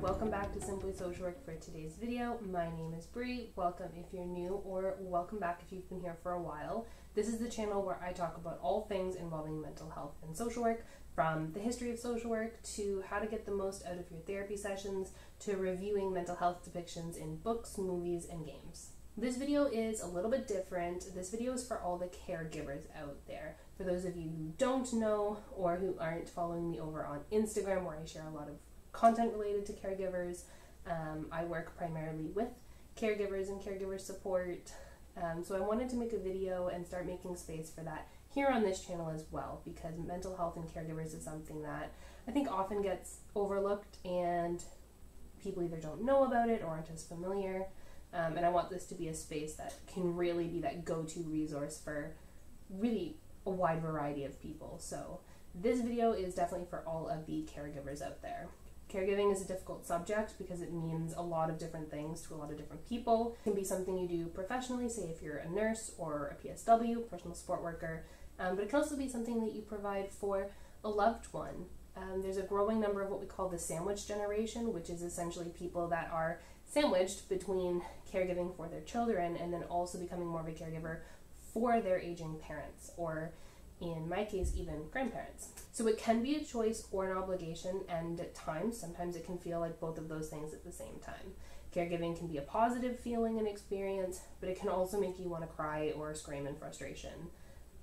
welcome back to Simply Social Work. For today's video, my name is Bree. Welcome if you're new, or welcome back if you've been here for a while. This is the channel where I talk about all things involving mental health and social work, from the history of social work to how to get the most out of your therapy sessions to reviewing mental health depictions in books, movies, and games. This video is a little bit different. This video is for all the caregivers out there. For those of you who don't know or who aren't following me over on Instagram, where I share a lot of content related to caregivers, I work primarily with caregivers and caregiver support. So I wanted to make a video and start making space for that here on this channel as well, because mental health and caregivers is something that I think often gets overlooked and people either don't know about it or aren't as familiar. And I want this to be a space that can really be that go-to resource for really a wide variety of people. So this video is definitely for all of the caregivers out there. Caregiving is a difficult subject because it means a lot of different things to a lot of different people. It can be something you do professionally, say if you're a nurse or a PSW, personal support worker, but it can also be something that you provide for a loved one. There's a growing number of what we call the sandwich generation, which is essentially people that are sandwiched between caregiving for their children and then also becoming more of a caregiver for their aging parents, or in my case, even grandparents. So it can be a choice or an obligation, and at times, sometimes it can feel like both of those things at the same time. Caregiving can be a positive feeling and experience, but it can also make you want to cry or scream in frustration.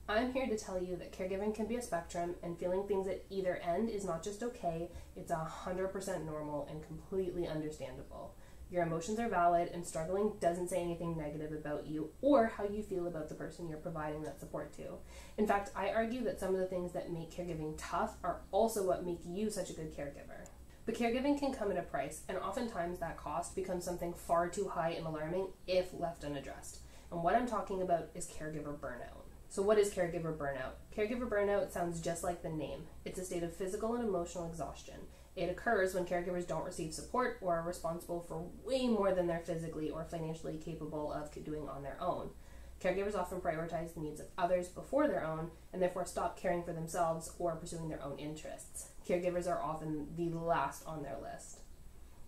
I'm here to tell you that caregiving can be a spectrum, and feeling things at either end is not just okay, it's 100% normal and completely understandable. Your emotions are valid, and struggling doesn't say anything negative about you or how you feel about the person you're providing that support to. In fact, I argue that some of the things that make caregiving tough are also what make you such a good caregiver. But caregiving can come at a price, and oftentimes that cost becomes something far too high and alarming if left unaddressed. And what I'm talking about is caregiver burnout. So what is caregiver burnout? Caregiver burnout sounds just like the name. It's a state of physical and emotional exhaustion. It occurs when caregivers don't receive support or are responsible for way more than they're physically or financially capable of doing on their own. Caregivers often prioritize the needs of others before their own, and therefore stop caring for themselves or pursuing their own interests. Caregivers are often the last on their list.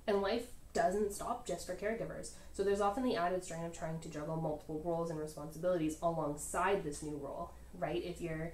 And life doesn't stop just for caregivers. So there's often the added strain of trying to juggle multiple roles and responsibilities alongside this new role, right? If you're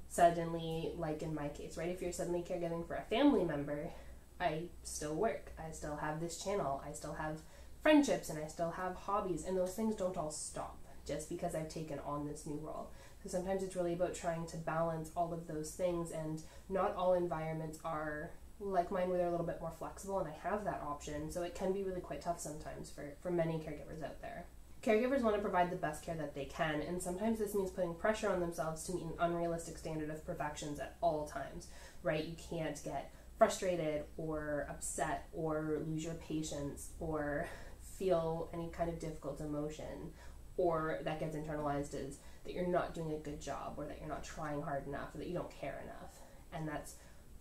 suddenly, like in my case, right? If you're suddenly caregiving for a family member, I still work, I still have this channel, I still have friendships, and I still have hobbies, and those things don't all stop just because I've taken on this new role. So sometimes it's really about trying to balance all of those things, and not all environments are like mine where they're a little bit more flexible and I have that option, so it can be really quite tough sometimes for many caregivers out there. Caregivers want to provide the best care that they can, and sometimes this means putting pressure on themselves to meet an unrealistic standard of perfections at all times, right? You can't get frustrated or upset or lose your patience or feel any kind of difficult emotion, or that gets internalized as that you're not doing a good job, or that you're not trying hard enough, or that you don't care enough, and that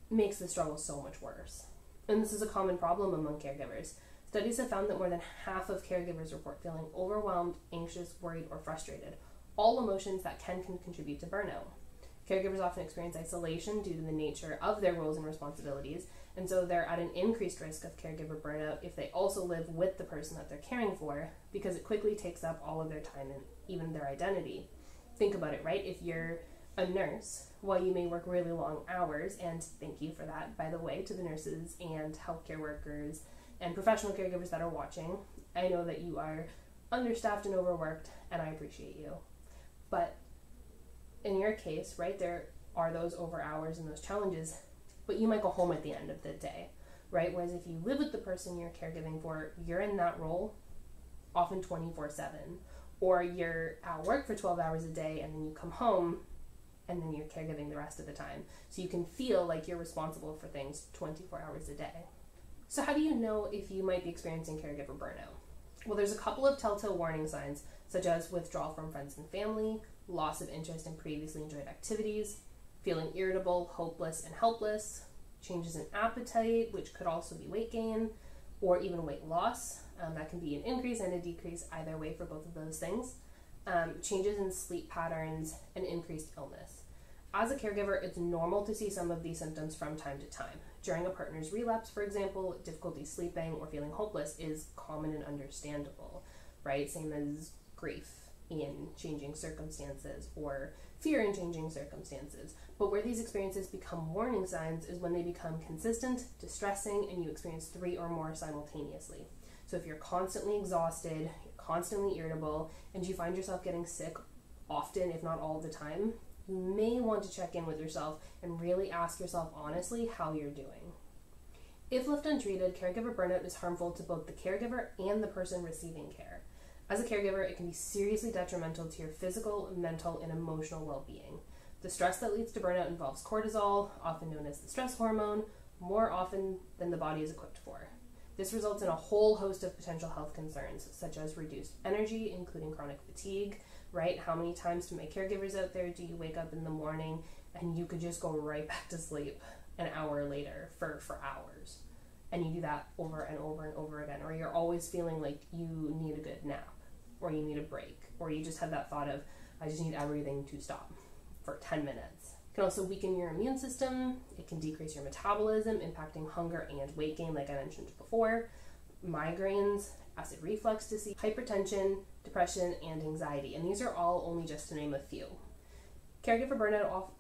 makes the struggle so much worse. And this is a common problem among caregivers. Studies have found that more than half of caregivers report feeling overwhelmed, anxious, worried, or frustrated, all emotions that can contribute to burnout. Caregivers often experience isolation due to the nature of their roles and responsibilities, and so they're at an increased risk of caregiver burnout if they also live with the person that they're caring for, because it quickly takes up all of their time and even their identity. Think about it, right? If you're a nurse, while you may work really long hours, and thank you for that, by the way, to the nurses and healthcare workers and professional caregivers that are watching, I know that you are understaffed and overworked, and I appreciate you. But in your case, right, there are those over hours and those challenges, but you might go home at the end of the day, right? Whereas if you live with the person you're caregiving for, you're in that role often 24/7, or you're at work for 12 hours a day and then you come home and then you're caregiving the rest of the time. So you can feel like you're responsible for things 24 hours a day. So how do you know if you might be experiencing caregiver burnout? Well, there's a couple of telltale warning signs, such as withdrawal from friends and family, loss of interest in previously enjoyed activities, feeling irritable, hopeless, and helpless, changes in appetite, which could also be weight gain, or even weight loss. That can be an increase and a decrease either way for both of those things. Changes in sleep patterns, and increased illness. As a caregiver, it's normal to see some of these symptoms from time to time. During a partner's relapse, for example, difficulty sleeping or feeling hopeless is common and understandable, right? Same as grief in changing circumstances or fear in changing circumstances. But where these experiences become warning signs is when they become consistent, distressing, and you experience 3 or more simultaneously. So if you're constantly exhausted, you're constantly irritable, and you find yourself getting sick often, if not all the time, you may want to check in with yourself and really ask yourself honestly how you're doing. If left untreated, caregiver burnout is harmful to both the caregiver and the person receiving care. As a caregiver, it can be seriously detrimental to your physical, mental, and emotional well-being. The stress that leads to burnout involves cortisol, often known as the stress hormone, more often than the body is equipped for. This results in a whole host of potential health concerns, such as reduced energy, including chronic fatigue, right? How many times, to my caregivers out there, do you wake up in the morning and you could just go right back to sleep an hour later for hours? And you do that over and over and over again. Or you're always feeling like you need a good nap, or you need a break, or you just have that thought of, I just need everything to stop for 10 minutes. It can also weaken your immune system. It can decrease your metabolism, impacting hunger and weight gain, like I mentioned before, migraines, acid reflux disease, hypertension, depression, and anxiety. And these are all only just to name a few. Caregiver burnout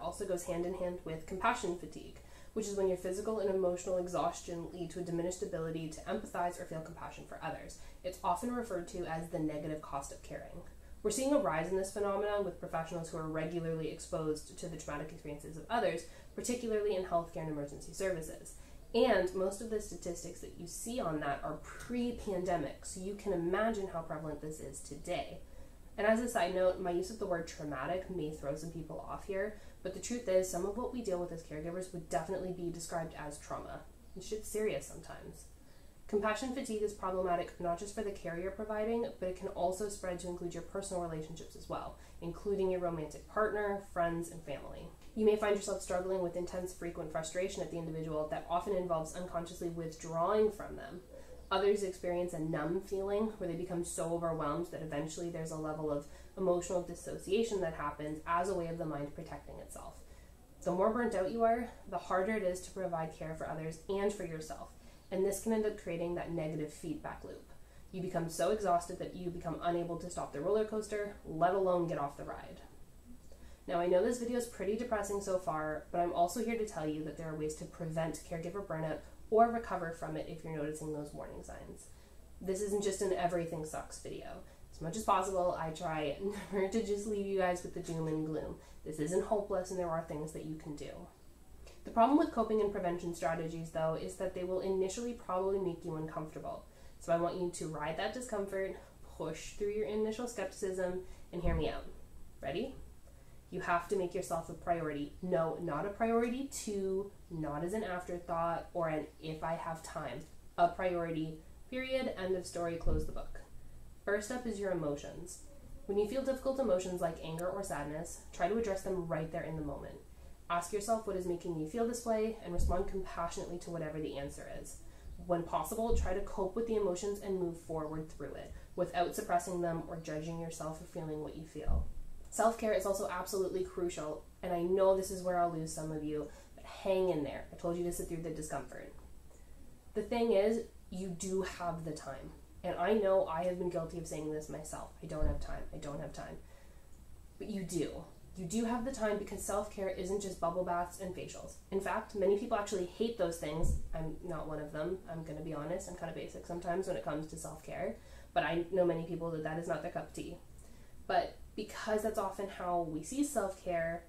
also goes hand in hand with compassion fatigue, which is when your physical and emotional exhaustion lead to a diminished ability to empathize or feel compassion for others. It's often referred to as the negative cost of caring. We're seeing a rise in this phenomenon with professionals who are regularly exposed to the traumatic experiences of others, particularly in healthcare and emergency services. And most of the statistics that you see on that are pre-pandemic, so you can imagine how prevalent this is today. And as a side note, my use of the word traumatic may throw some people off here, but the truth is some of what we deal with as caregivers would definitely be described as trauma. And shit's serious sometimes. Compassion fatigue is problematic not just for the care you're providing, but it can also spread to include your personal relationships as well, including your romantic partner, friends, and family. You may find yourself struggling with intense, frequent frustration at the individual that often involves unconsciously withdrawing from them. Others experience a numb feeling where they become so overwhelmed that eventually there's a level of emotional dissociation that happens as a way of the mind protecting itself. The more burnt out you are, the harder it is to provide care for others and for yourself. And this can end up creating that negative feedback loop. You become so exhausted that you become unable to stop the roller coaster, let alone get off the ride. Now, I know this video is pretty depressing so far, but I'm also here to tell you that there are ways to prevent caregiver burnout or recover from it if you're noticing those warning signs. This isn't just an everything sucks video. As much as possible, I try never to just leave you guys with the doom and gloom. This isn't hopeless, and there are things that you can do. The problem with coping and prevention strategies, though, is that they will initially probably make you uncomfortable. So I want you to ride that discomfort, push through your initial skepticism, and hear me out. Ready? You have to make yourself a priority. No, not a priority two, not as an afterthought or an if I have time. A priority, period, end of story, close the book. First up is your emotions. When you feel difficult emotions like anger or sadness, try to address them right there in the moment. Ask yourself what is making you feel this way and respond compassionately to whatever the answer is. When possible, try to cope with the emotions and move forward through it without suppressing them or judging yourself for feeling what you feel. Self-care is also absolutely crucial, and I know this is where I'll lose some of you, but hang in there. I told you to sit through the discomfort. The thing is, you do have the time. And I know I have been guilty of saying this myself. I don't have time. I don't have time. But you do. You do have the time because self-care isn't just bubble baths and facials. In fact, many people actually hate those things. I'm not one of them. I'm going to be honest. I'm kind of basic sometimes when it comes to self-care. But I know many people that is not their cup of tea. But because that's often how we see self-care,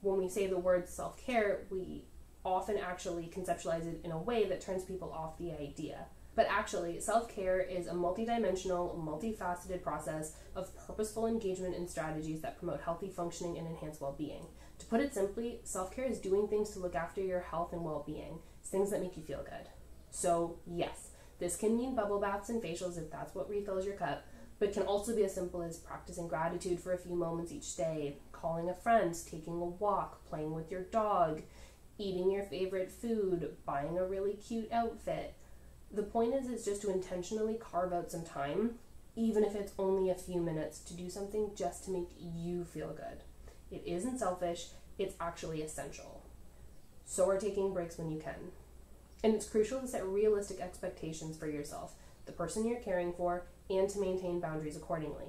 when we say the word self-care, we often actually conceptualize it in a way that turns people off the idea. But actually, self-care is a multidimensional, multifaceted process of purposeful engagement and strategies that promote healthy functioning and enhance well-being. To put it simply, self-care is doing things to look after your health and well-being. It's things that make you feel good. So yes, this can mean bubble baths and facials if that's what refills your cup, but it can also be as simple as practicing gratitude for a few moments each day, calling a friend, taking a walk, playing with your dog, eating your favorite food, buying a really cute outfit. The point is just to intentionally carve out some time, even if it's only a few minutes, to do something just to make you feel good. It isn't selfish, it's actually essential. So are taking breaks when you can. And it's crucial to set realistic expectations for yourself, the person you're caring for, and to maintain boundaries accordingly.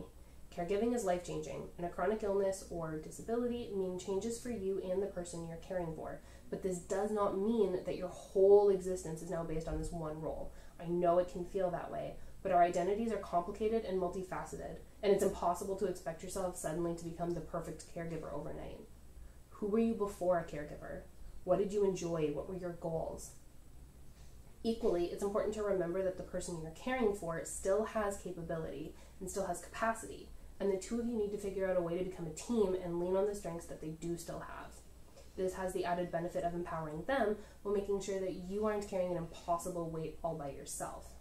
Caregiving is life-changing, and a chronic illness or disability mean changes for you and the person you're caring for. But this does not mean that your whole existence is now based on this one role. I know it can feel that way, but our identities are complicated and multifaceted, and it's impossible to expect yourself suddenly to become the perfect caregiver overnight. Who were you before a caregiver? What did you enjoy? What were your goals? Equally, it's important to remember that the person you're caring for still has capability and still has capacity, and the two of you need to figure out a way to become a team and lean on the strengths that they do still have. This has the added benefit of empowering them while making sure that you aren't carrying an impossible weight all by yourself.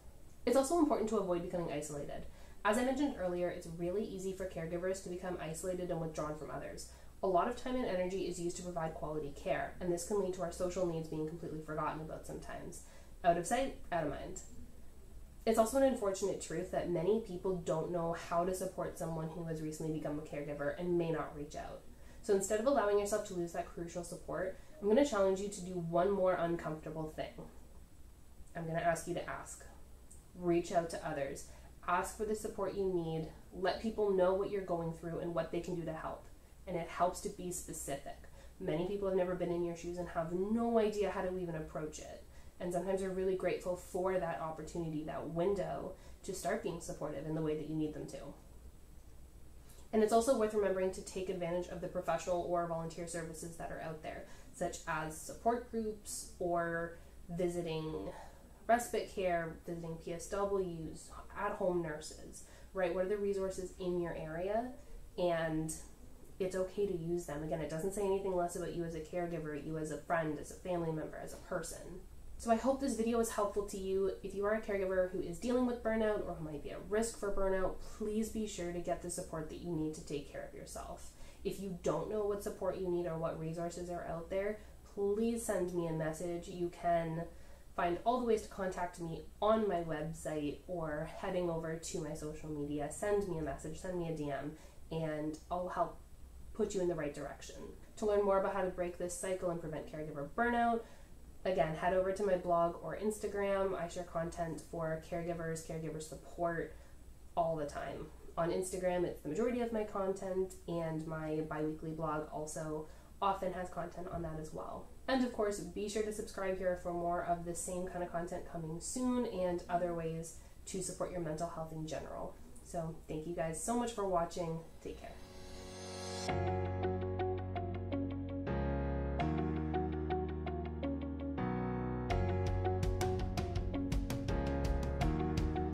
It's also important to avoid becoming isolated. As I mentioned earlier, it's really easy for caregivers to become isolated and withdrawn from others. A lot of time and energy is used to provide quality care, and this can lead to our social needs being completely forgotten about sometimes. Out of sight, out of mind. It's also an unfortunate truth that many people don't know how to support someone who has recently become a caregiver and may not reach out. So instead of allowing yourself to lose that crucial support, I'm going to challenge you to do one more uncomfortable thing. I'm going to ask you to ask. Reach out to others. Ask for the support you need. Let people know what you're going through and what they can do to help. And it helps to be specific. Many people have never been in your shoes and have no idea how to even approach it. And sometimes are really grateful for that opportunity, that window, to start being supportive in the way that you need them to. And it's also worth remembering to take advantage of the professional or volunteer services that are out there, such as support groups or visiting respite care, visiting PSWs, at-home nurses, right? What are the resources in your area? And it's okay to use them. Again, it doesn't say anything less about you as a caregiver, you as a friend, as a family member, as a person. So I hope this video is helpful to you. If you are a caregiver who is dealing with burnout or who might be at risk for burnout, please be sure to get the support that you need to take care of yourself. If you don't know what support you need or what resources are out there, please send me a message. You can find all the ways to contact me on my website or heading over to my social media. Send me a message, send me a DM, and I'll help put you in the right direction. To learn more about how to break this cycle and prevent caregiver burnout, again, head over to my blog or Instagram. I share content for caregivers, caregiver support all the time. On Instagram, it's the majority of my content, and my bi-weekly blog also often has content on that as well. And of course, be sure to subscribe here for more of the same kind of content coming soon and other ways to support your mental health in general. So thank you guys so much for watching. Take care.